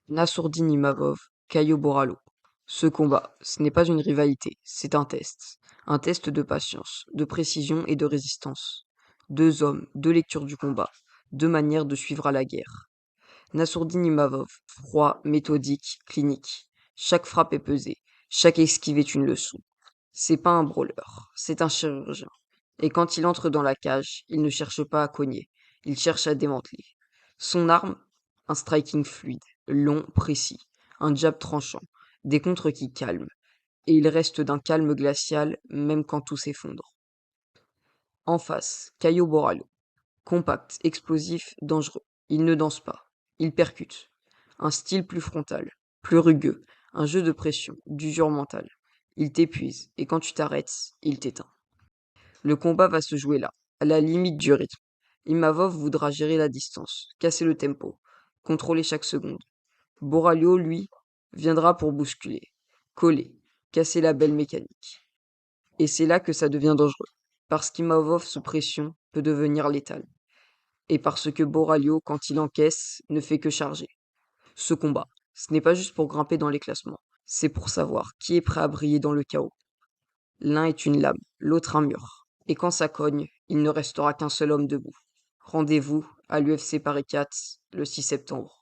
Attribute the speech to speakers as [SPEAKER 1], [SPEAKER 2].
[SPEAKER 1] Nassourdine Imavov, Caio Borralho. Ce combat, ce n'est pas une rivalité, c'est un test. Un test de patience, de précision et de résistance. Deux hommes, deux lectures du combat, deux manières de suivre à la guerre. Nassourdine Imavov, froid, méthodique, clinique. Chaque frappe est pesée, chaque esquive est une leçon. C'est pas un brawler, c'est un chirurgien. Et quand il entre dans la cage, il ne cherche pas à cogner, il cherche à démanteler. Son arme, un striking fluide, long, précis, un jab tranchant, des contres qui calment, et il reste d'un calme glacial même quand tout s'effondre. En face, Caio Borralho, compact, explosif, dangereux. Il ne danse pas, il percute. Un style plus frontal, plus rugueux, un jeu de pression, d'usure mentale. Il t'épuise, et quand tu t'arrêtes, il t'éteint. Le combat va se jouer là, à la limite du rythme. Imavov voudra gérer la distance, casser le tempo, contrôler chaque seconde. Borralho, lui, viendra pour bousculer, coller, casser la belle mécanique. Et c'est là que ça devient dangereux, parce qu'Imavov sous pression peut devenir létal, et parce que Borralho, quand il encaisse, ne fait que charger. Ce combat, ce n'est pas juste pour grimper dans les classements, c'est pour savoir qui est prêt à briller dans le chaos. L'un est une lame, l'autre un mur. Et quand ça cogne, il ne restera qu'un seul homme debout. Rendez-vous à l'UFC Paris 4 le 6 septembre.